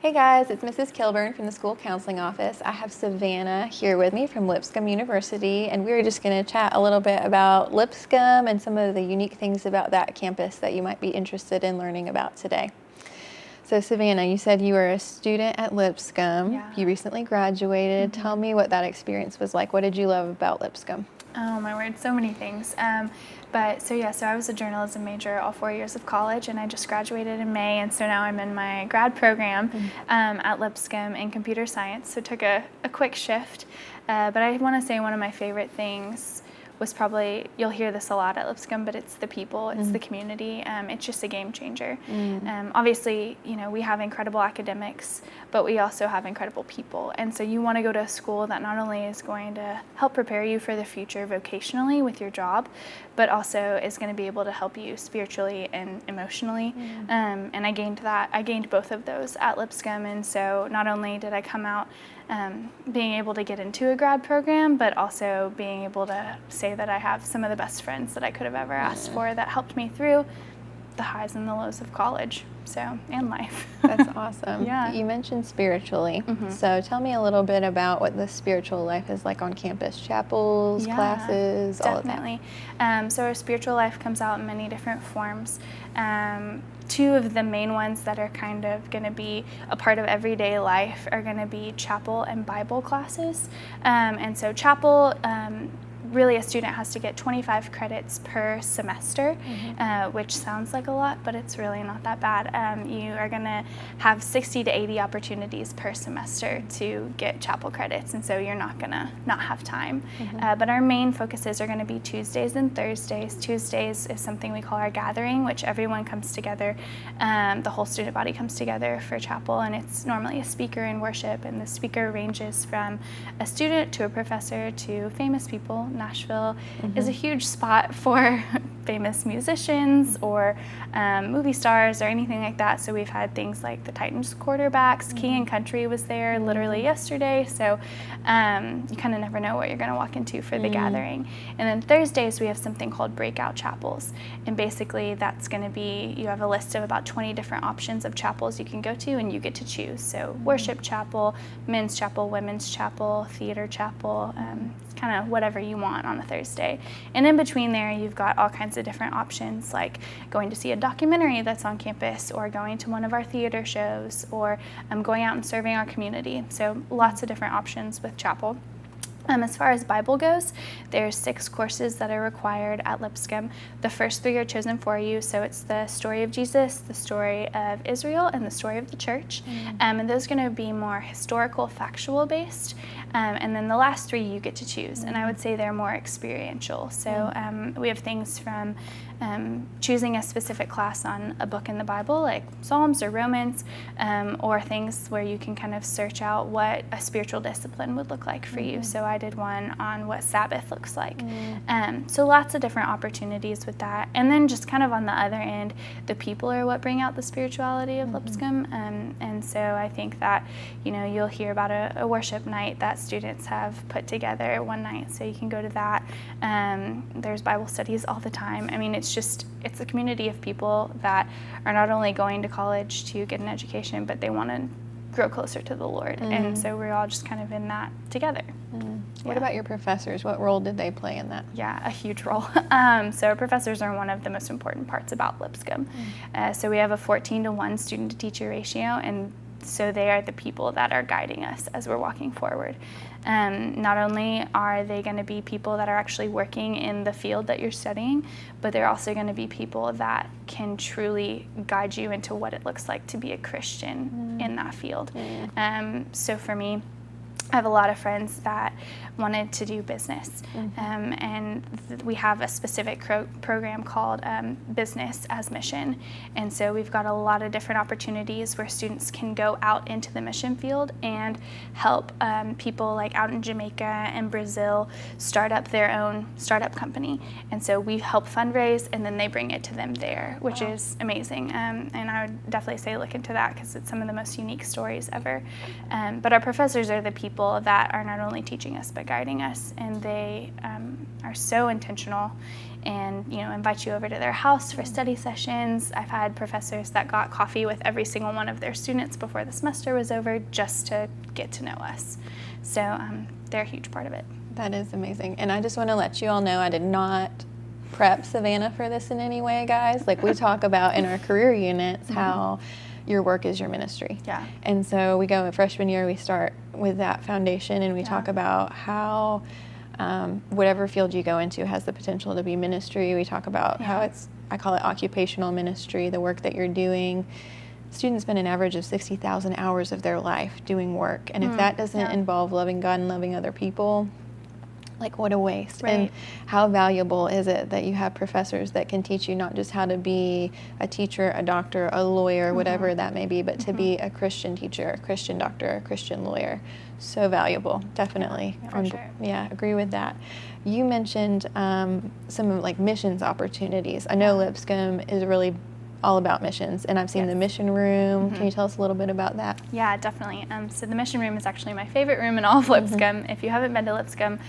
Hey guys, it's Mrs. Kilburn from the school counseling office. I have Savannah here with me from Lipscomb University, and we're just going to chat a little bit about Lipscomb and some of the unique things about that campus that you might be interested in learning about today. So Savannah, you said you were a student at Lipscomb. Yeah. You recently graduated. Mm-hmm. Tell me what that experience was like. What did you love about Lipscomb? Oh my word, so many things. So I was a journalism major all 4 years of college, and I just graduated in May, and so now I'm in my grad program at Lipscomb in computer science, so took a quick shift. But I want to say one of my favorite things was probably, you'll hear this a lot at Lipscomb, but it's the people, it's the community. It's just a game changer. Obviously, we have incredible academics, but we also have incredible people. And so you want to go to a school that not only is going to help prepare you for the future vocationally with your job, but also is going to be able to help you spiritually and emotionally. And I gained both of those at Lipscomb. And so not only did I come out being able to get into a grad program, but also being able to say that I have some of the best friends that I could have ever asked for that helped me through the highs and the lows of college, and life. That's awesome. Yeah. You mentioned spiritually. So tell me a little bit about what the spiritual life is like on campus. Chapels, classes, all of that. Definitely. So our spiritual life comes out in many different forms. Two of the main ones that are kind of going to be a part of everyday life are going to be chapel and Bible classes. And so chapel, really a student has to get 25 credits per semester, which sounds like a lot, but it's really not that bad. You are going to have 60 to 80 opportunities per semester to get chapel credits, and so you're not going to not have time. But our main focuses are going to be Tuesdays and Thursdays. Tuesdays is something we call our gathering, which everyone comes together. The whole student body comes together for chapel, and it's normally a speaker in worship, and the speaker ranges from a student to a professor to famous people. Nashville is a huge spot for famous musicians or movie stars or anything like that. So we've had things like the Titans quarterbacks, King and Country was there literally yesterday. So you kind of never know what you're going to walk into for the gathering. And then Thursdays we have something called breakout chapels. And basically that's going to be, you have a list of about 20 different options of chapels you can go to, and you get to choose. So worship chapel, men's chapel, women's chapel, theater chapel, kind of whatever you want on a Thursday. And in between there, you've got all kinds of different options, like going to see a documentary that's on campus, or going to one of our theater shows, or going out and serving our community. So lots of different options with chapel. As far as Bible goes, there's 6 courses that are required at Lipscomb. The first 3 are chosen for you, so it's the story of Jesus, the story of Israel, and the story of the church. And those are going to be more historical, factual based. And then the last 3 you get to choose, and I would say they're more experiential. So we have things from choosing a specific class on a book in the Bible, like Psalms or Romans, or things where you can kind of search out what a spiritual discipline would look like for you. So I did one on what Sabbath looks like. So lots of different opportunities with that. And then just kind of on the other end, the people are what bring out the spirituality of Lipscomb. And so I think that, you'll hear about a worship night that students have put together one night, so you can go to that. There's Bible studies all the time. I mean, it's a community of people that are not only going to college to get an education, but they want to grow closer to the Lord. And so we're all just kind of in that together. What about your professors? What role did they play in that? Yeah, a huge role. So our professors are one of the most important parts about Lipscomb. So we have a 14-to-1 student-to-teacher ratio, and so they are the people that are guiding us as we're walking forward. Not only are they going to be people that are actually working in the field that you're studying, but they're also going to be people that can truly guide you into what it looks like to be a Christian in that field. So for me, I have a lot of friends that wanted to do business, and we have a specific program called Business as Mission, and so we've got a lot of different opportunities where students can go out into the mission field and help people like out in Jamaica and Brazil start up their own startup company, and so we help fundraise, and then they bring it to them there, which is amazing, and I would definitely say look into that because it's some of the most unique stories ever. But our professors are the people people that are not only teaching us but guiding us, and they are so intentional and invite you over to their house for study sessions. I've had professors that got coffee with every single one of their students before the semester was over just to get to know us. So they're a huge part of it. That is amazing. And I just want to let you all know I did not prep Savannah for this in any way, guys. Like, we talk about in our career units how your work is your ministry. Yeah. And so we go in freshman year, we start with that foundation, and we talk about how whatever field you go into has the potential to be ministry. We talk about how I call it occupational ministry, the work that you're doing. Students spend an average of 60,000 hours of their life doing work. And if that doesn't involve loving God and loving other people, like, what a waste. Right. And how valuable is it that you have professors that can teach you not just how to be a teacher, a doctor, a lawyer, whatever that may be, but to be a Christian teacher, a Christian doctor, a Christian lawyer. So valuable, definitely. Yeah, for sure. Yeah, agree with that. You mentioned some of, like, missions opportunities. I know Lipscomb is really all about missions, and I've seen the mission room. Can you tell us a little bit about that? Yeah, definitely. So the mission room is actually my favorite room in all of Lipscomb. If you haven't been to Lipscomb,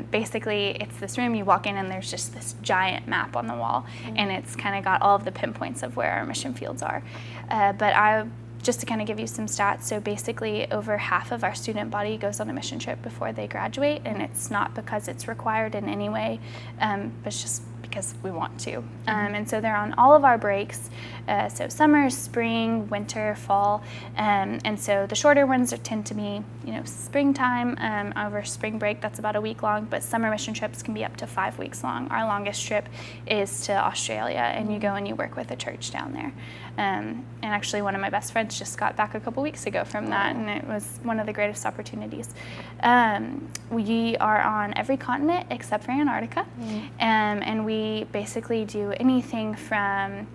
basically it's this room, you walk in and there's just this giant map on the wall, and it's kind of got all of the pinpoints of where our mission fields are. Just to kind of give you some stats, so basically over half of our student body goes on a mission trip before they graduate, and it's not because it's required in any way, but it's just because we want to. And so they're on all of our breaks, so summer, spring, winter, fall, and so the shorter ones tend to be, springtime, over spring break, that's about a week long, but summer mission trips can be up to 5 weeks long. Our longest trip is to Australia, and you go and you work with a church down there. And actually one of my best friends just got back a couple weeks ago from that, and it was one of the greatest opportunities. We are on every continent except for Antarctica, and we basically do anything from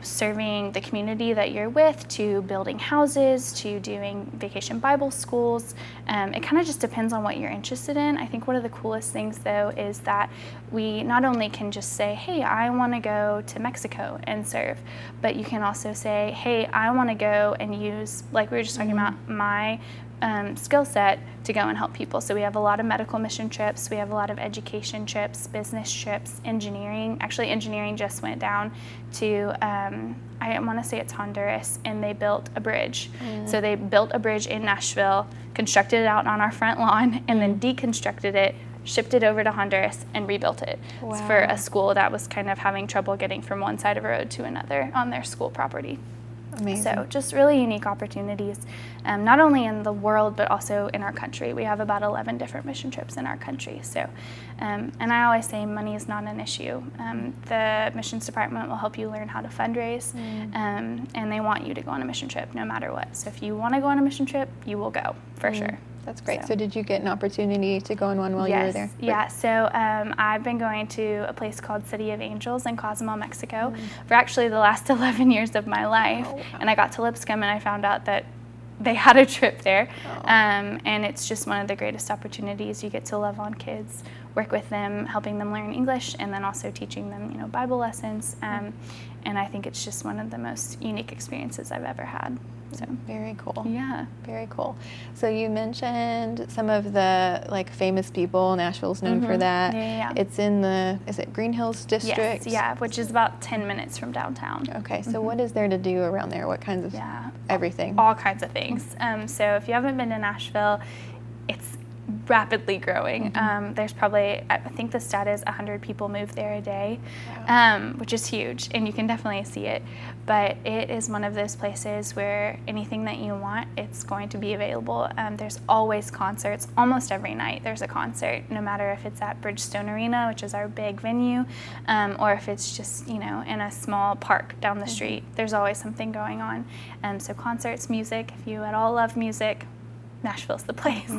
serving the community that you're with, to building houses, to doing vacation Bible schools. It kind of just depends on what you're interested in. I think one of the coolest things, though, is that we not only can just say, hey, I want to go to Mexico and serve, but you can also say, hey, I want to go and use, like we were just talking about, my skill set to go and help people. So we have a lot of medical mission trips, we have a lot of education trips, business trips, engineering. Actually, engineering just went down to, I want to say it's Honduras, and they built a bridge. So they built a bridge in Nashville, constructed it out on our front lawn, and then deconstructed it, shipped it over to Honduras, and rebuilt it for a school that was kind of having trouble getting from one side of a road to another on their school property. Amazing. So just really unique opportunities, not only in the world, but also in our country. We have about 11 different mission trips in our country. So, and I always say money is not an issue. The missions department will help you learn how to fundraise, and they want you to go on a mission trip no matter what. So if you want to go on a mission trip, you will go for sure. That's great. So did you get an opportunity to go on one while you were there? Yeah, so I've been going to a place called City of Angels in Cozumel, Mexico for actually the last 11 years of my life. Oh, wow. And I got to Lipscomb and I found out that they had a trip there. And it's just one of the greatest opportunities. You get to love on kids, work with them, helping them learn English, and then also teaching them, Bible lessons. And I think it's just one of the most unique experiences I've ever had. So very cool. Yeah. Very cool. So you mentioned some of the famous people. Nashville's known for that. Yeah. It's in is it Green Hills District? Yes, yeah, which is about 10 minutes from downtown. Okay, so what is there to do around there? What kinds of everything? All kinds of things. So if you haven't been to Nashville, it's rapidly growing. There's probably, I think the stat is 100 people move there a day, which is huge, and you can definitely see it. But it is one of those places where anything that you want, it's going to be available. There's always concerts. Almost every night there's a concert, no matter if it's at Bridgestone Arena, which is our big venue, or if it's just, in a small park down the street. There's always something going on. So concerts, music, if you at all love music, Nashville's the place.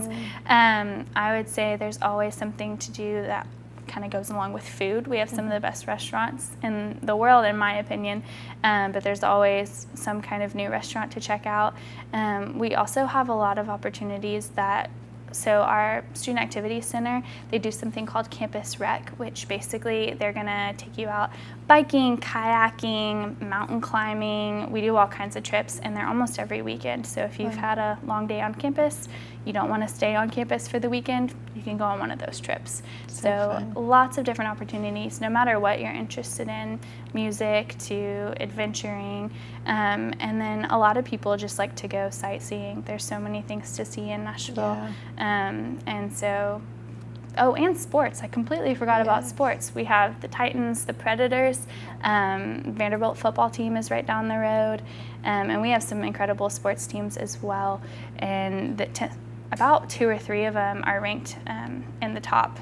I would say there's always something to do that kind of goes along with food. We have some of the best restaurants in the world, in my opinion, but there's always some kind of new restaurant to check out. We also have a lot of opportunities that So our Student Activities Center, they do something called Campus Rec, which basically they're going to take you out biking, kayaking, mountain climbing. We do all kinds of trips, and they're almost every weekend. So if you've had a long day on campus, you don't want to stay on campus for the weekend, you can go on one of those trips. So lots of different opportunities, no matter what you're interested in, music to adventuring. And then a lot of people just like to go sightseeing. There's so many things to see in Nashville. And so, and sports. I completely forgot about sports. We have the Titans, the Predators. Vanderbilt football team is right down the road. And we have some incredible sports teams as well. And about 2 or 3 of them are ranked in the top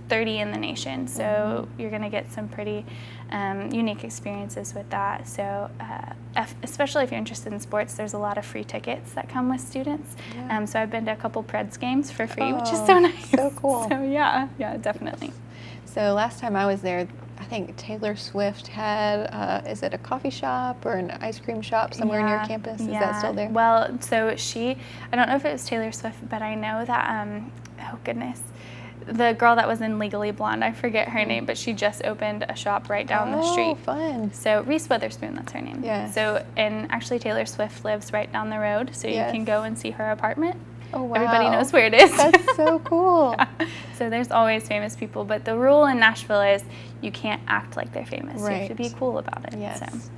30 in the nation. So you're going to get some pretty unique experiences with that. So especially if you're interested in sports, there's a lot of free tickets that come with students. So I've been to a couple Preds games for free, which is so nice. So cool. So yeah, definitely. So last time I was there, I think Taylor Swift had, is it a coffee shop or an ice cream shop somewhere near campus? Is that still there? Well, so I don't know if it was Taylor Swift, but I know that, oh goodness, the girl that was in Legally Blonde, I forget her name, but she just opened a shop right down the street. Oh, fun. So Reese Witherspoon, that's her name. Yeah. So, and actually Taylor Swift lives right down the road, so you can go and see her apartment. Oh, wow. Everybody knows where it is. That's so cool. So there's always famous people, but the rule in Nashville is you can't act like they're famous. You have to be cool about it. Yes. So,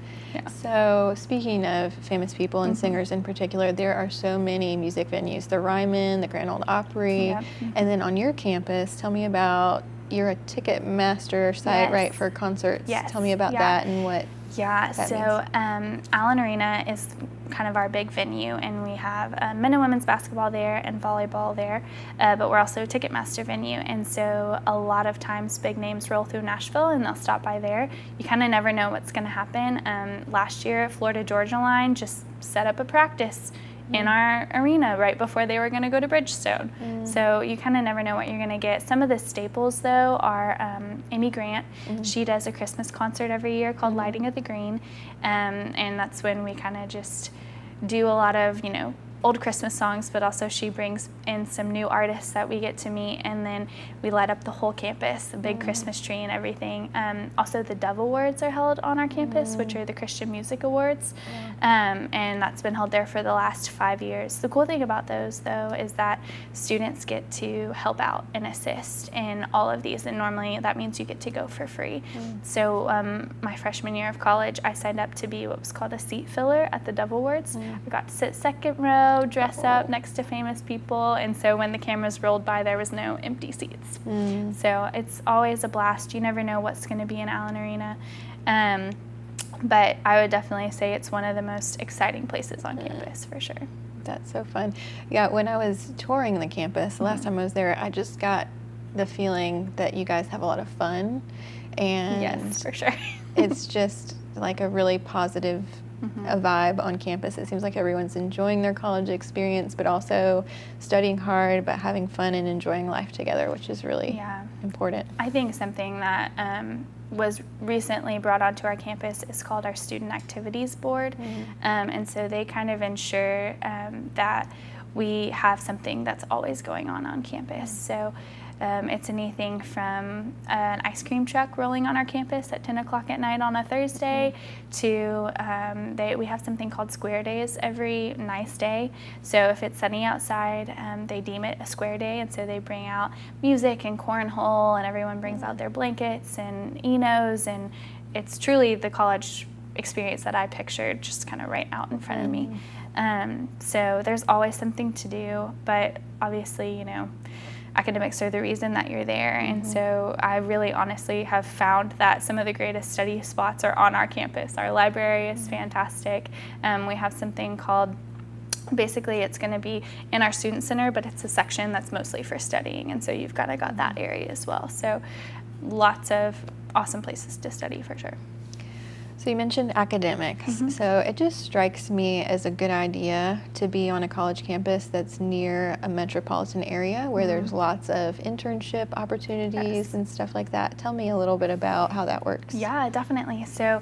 So speaking of famous people and singers in particular, there are so many music venues, the Ryman, the Grand Ole Opry, and then on your campus, tell me about, you're a Ticketmaster site, right, for concerts. Yes. Tell me about that and what that means. Allen Arena is kind of our big venue, and we have men and women's basketball there and volleyball there, but we're also a Ticketmaster venue, and so a lot of times big names roll through Nashville and they'll stop by there. You kind of never know what's going to happen. Last year, Florida Georgia Line just set up a practice in our arena right before they were going to go to Bridgestone. So you kind of never know what you're going to get. Some of the staples, though, are Amy Grant. She does a Christmas concert every year called Lighting of the Green, and that's when we kind of just do a lot of, old Christmas songs, but also she brings in some new artists that we get to meet, and then we light up the whole campus, a big Christmas tree and everything. Also, the Dove Awards are held on our campus, which are the Christian Music Awards, and that's been held there for the last 5 years. The cool thing about those, though, is that students get to help out and assist in all of these, and normally that means you get to go for free. So my freshman year of college, I signed up to be what was called a seat filler at the Dove Awards. I got to sit second row, dress up next to famous people, and so when the cameras rolled by, there was no empty seats. So it's always a blast. You never know what's going to be in Allen Arena, but I would definitely say it's one of the most exciting places on campus for sure. That's so fun. Yeah, when I was touring the campus, the last time I was there, I just got the feeling that you guys have a lot of fun, and yes, for sure. It's just like a really positive a vibe on campus. It seems like everyone's enjoying their college experience, but also studying hard, but having fun and enjoying life together, which is really important. I think something that was recently brought onto our campus is called our Student Activities Board, and so they kind of ensure that we have something that's always going on campus. So it's anything from an ice cream truck rolling on our campus at 10 o'clock at night on a Thursday to we have something called Square Days every nice day. So if it's sunny outside, they deem it a square day, and so they bring out music and cornhole, and everyone brings out their blankets and Enos, and it's truly the college experience that I pictured just kind of right out in front of me. So there's always something to do, but obviously, academics are the reason that you're there, and so I really honestly have found that some of the greatest study spots are on our campus. Our library is fantastic. We have something called, basically it's going to be in our student center, but it's a section that's mostly for studying, and so you've got that area as well. So lots of awesome places to study for sure. So you mentioned academics. So it just strikes me as a good idea to be on a college campus that's near a metropolitan area where there's lots of internship opportunities and stuff like that. Tell me a little bit about how that works. Yeah, definitely. So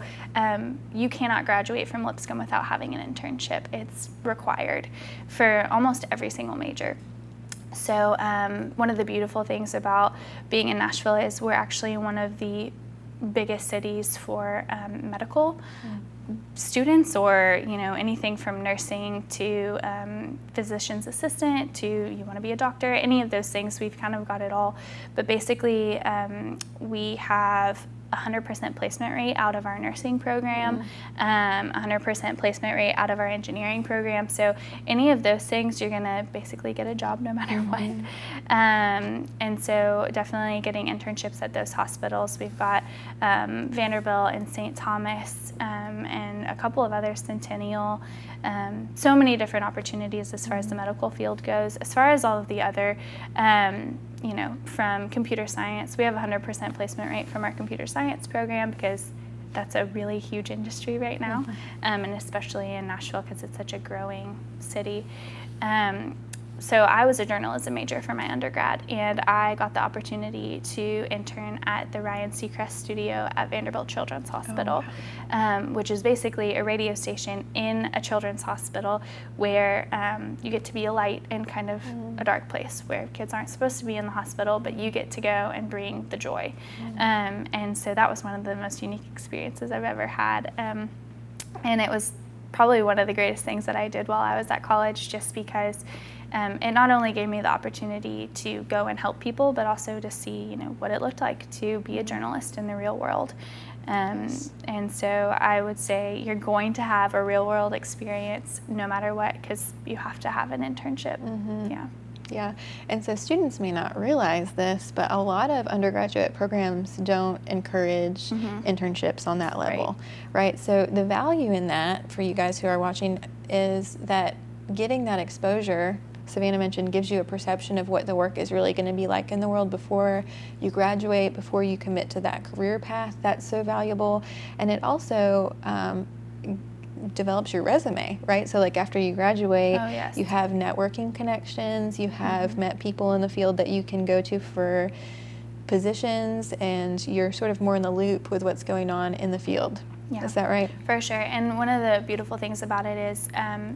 you cannot graduate from Lipscomb without having an internship. It's required for almost every single major. So one of the beautiful things about being in Nashville is we're actually one of the biggest cities for medical students, or anything from nursing to physician's assistant to you want to be a doctor, any of those things. We've kind of got it all. But basically we have 100% placement rate out of our nursing program, 100% placement rate out of our engineering program. So any of those things, you're going to basically get a job no matter what. And so definitely getting internships at those hospitals. We've got Vanderbilt and St. Thomas and a couple of others, Centennial. So many different opportunities as far as the medical field goes. As far as all of the other from computer science, we have 100% placement rate from our computer science program because that's a really huge industry right now, and especially in Nashville because it's such a growing city. So I was a journalism major for my undergrad, and I got the opportunity to intern at the Ryan Seacrest studio at Vanderbilt Children's Hospital, which is basically a radio station in a children's hospital where you get to be a light in kind of a dark place where kids aren't supposed to be in the hospital, but you get to go and bring the joy. And so that was one of the most unique experiences I've ever had. And it was probably one of the greatest things that I did while I was at college, just because it not only gave me the opportunity to go and help people, but also to see, what it looked like to be a journalist in the real world. And so I would say you're going to have a real world experience no matter what, because you have to have an internship. Yeah, and so students may not realize this, but a lot of undergraduate programs don't encourage internships on that level, right? So the value in that for you guys who are watching is that getting that exposure, Savannah mentioned, gives you a perception of what the work is really going to be like in the world before you graduate, before you commit to that career path. That's so valuable. And it also develops your resume, right? So like after you graduate, you have networking connections, you have met people in the field that you can go to for positions, and you're sort of more in the loop with what's going on in the field. Yeah, is that right? For sure. And one of the beautiful things about it is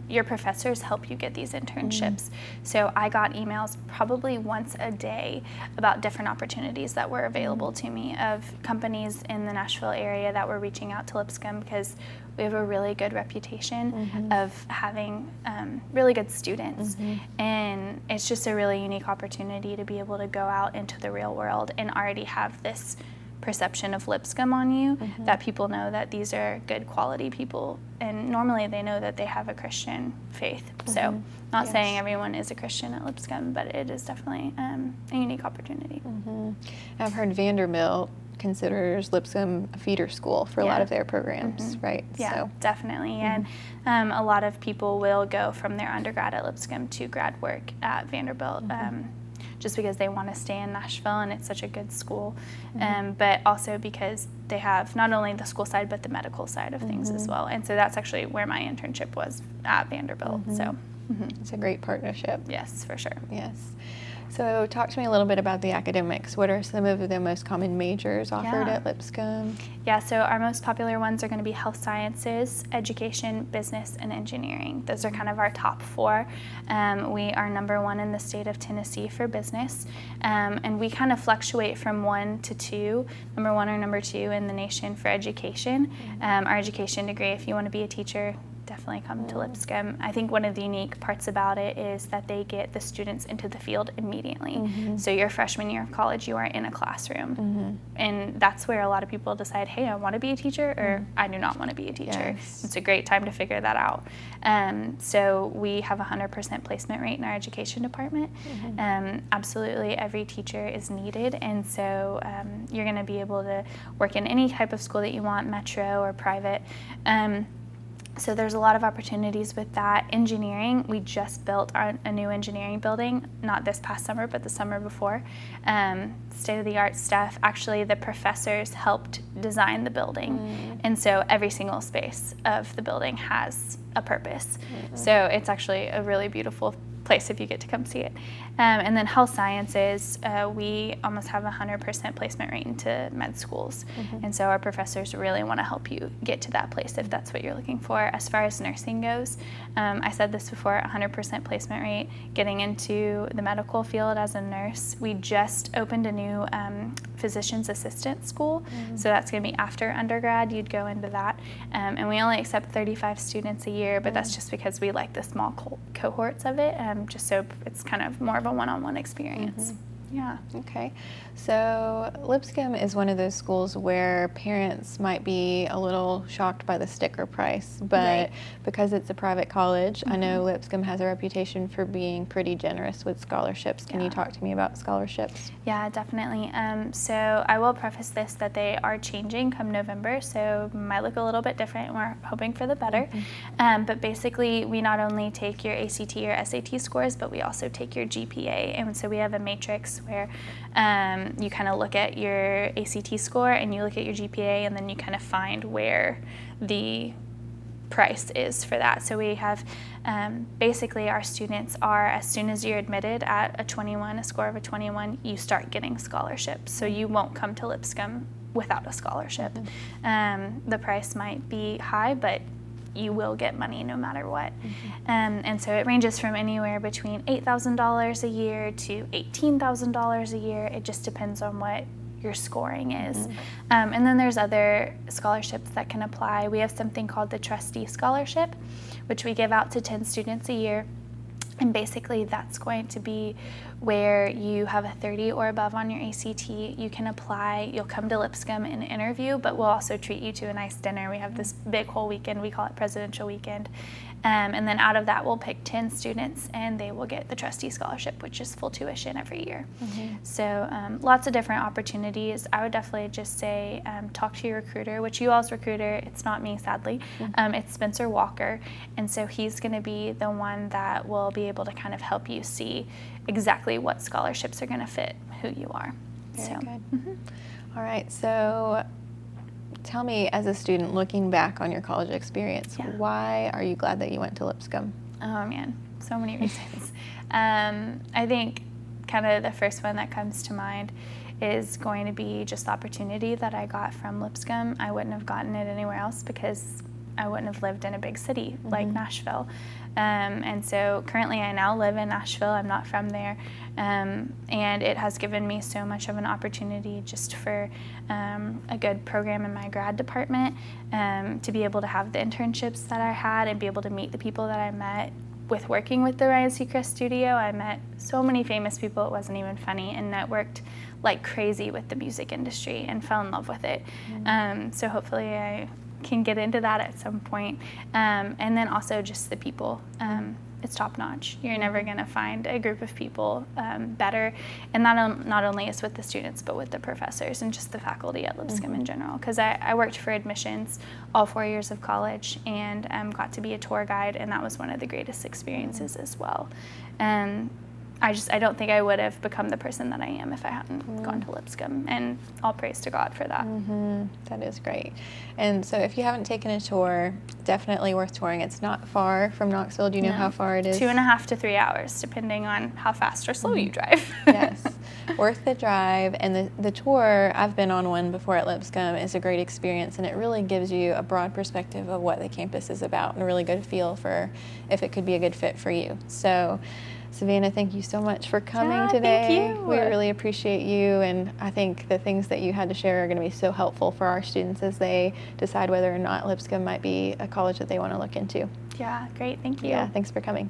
your professors help you get these internships. So I got emails probably once a day about different opportunities that were available to me of companies in the Nashville area that were reaching out to Lipscomb, because we have a really good reputation of having really good students. And it's just a really unique opportunity to be able to go out into the real world and already have this perception of Lipscomb on you, that people know that these are good quality people, and normally they know that they have a Christian faith. So not saying everyone is a Christian at Lipscomb, but it is definitely a unique opportunity. I've heard Vanderbilt considers Lipscomb a feeder school for a lot of their programs, right? Yeah, so. Definitely. And a lot of people will go from their undergrad at Lipscomb to grad work at Vanderbilt, just because they want to stay in Nashville and it's such a good school, but also because they have not only the school side but the medical side of things as well. And so that's actually where my internship was, at Vanderbilt. So it's a great partnership. Yes, for sure. Yes. So talk to me a little bit about the academics. What are some of the most common majors offered at Lipscomb? Yeah, so our most popular ones are going to be health sciences, education, business, and engineering. Those are kind of our top four. We are number one in the state of Tennessee for business, and we kind of fluctuate from 1 to 2, number 1 or number 2 in the nation for education. Our education degree, if you want to be a teacher, definitely come to Lipscomb. I think one of the unique parts about it is that they get the students into the field immediately. So your freshman year of college, you are in a classroom. And that's where a lot of people decide, hey, I want to be a teacher, or I do not want to be a teacher. It's a great time to figure that out. So we have 100% placement rate in our education department. Absolutely every teacher is needed, and so you're going to be able to work in any type of school that you want, metro or private. So there's a lot of opportunities with that. Engineering, we just built a new engineering building, not this past summer, but the summer before. State-of-the-art stuff. Actually, the professors helped design the building, and so every single space of the building has a purpose. So it's actually a really beautiful place if you get to come see it. And then health sciences, we almost have 100% placement rate into med schools. And so our professors really want to help you get to that place if that's what you're looking for. As far as nursing goes, I said this before, 100% placement rate. Getting into the medical field as a nurse, we just opened a new physician's assistant school. So that's going to be after undergrad. You'd go into that. And we only accept 35 students a year, but that's just because we like the small cohorts of it, just so it's kind of more of a one-on-one experience. Yeah. Okay. So Lipscomb is one of those schools where parents might be a little shocked by the sticker price, but because it's a private college, I know Lipscomb has a reputation for being pretty generous with scholarships. Can you talk to me about scholarships? Yeah, definitely. So I will preface this that they are changing come November, so might look a little bit different. We're hoping for the better. But basically, we not only take your ACT or SAT scores, but we also take your GPA. And so we have a matrix where you kind of look at your ACT score and you look at your GPA, and then you kind of find where the price is for that. So we have basically our students are, as soon as you're admitted at a score of a 21, you start getting scholarships. So you won't come to Lipscomb without a scholarship. The price might be high, but you will get money no matter what. And so it ranges from anywhere between $8,000 a year to $18,000 a year. It just depends on what your scoring is. And then there's other scholarships that can apply. We have something called the trustee scholarship, which we give out to 10 students a year. And basically that's going to be where you have a 30 or above on your ACT. You can apply, you'll come to Lipscomb and interview, but we'll also treat you to a nice dinner. We have this big whole weekend, we call it Presidential Weekend. And then out of that, we'll pick 10 students and they will get the trustee scholarship, which is full tuition every year. So lots of different opportunities. I would definitely just say talk to your recruiter, which you all's recruiter, it's not me sadly, it's Spencer Walker. And so he's gonna be the one that will be able to kind of help you see exactly what scholarships are gonna fit who you are. Very good. All right, so tell me, as a student looking back on your college experience, why are you glad that you went to Lipscomb? Oh man, so many reasons. I think kind of the first one that comes to mind is going to be just the opportunity that I got from Lipscomb. I wouldn't have gotten it anywhere else because I wouldn't have lived in a big city like Nashville. And so currently I now live in Nashville. I'm not from there. And it has given me so much of an opportunity just for a good program in my grad department, to be able to have the internships that I had and be able to meet the people that I met with working with the Ryan Seacrest studio. I met so many famous people, it wasn't even funny, and networked like crazy with the music industry and fell in love with it. So hopefully I can get into that at some point. And then also just the people. It's top notch. You're never gonna find a group of people better. And not only is with the students, but with the professors and just the faculty at Lipscomb in general. Because I worked for admissions all 4 years of college and got to be a tour guide, and that was one of the greatest experiences as well. I don't think I would have become the person that I am if I hadn't gone to Lipscomb, and all praise to God for that. That is great. And so if you haven't taken a tour, definitely worth touring. It's not far from Knoxville. Do you know how far it is? 2.5 to 3 hours, depending on how fast or slow you drive. Yes, worth the drive. And the tour, I've been on one before at Lipscomb, is a great experience, and it really gives you a broad perspective of what the campus is about and a really good feel for if it could be a good fit for you. So Savannah, thank you so much for coming today. Thank you. We really appreciate you, and I think the things that you had to share are going to be so helpful for our students as they decide whether or not Lipscomb might be a college that they want to look into. Yeah, great. Thank you. Yeah, thanks for coming.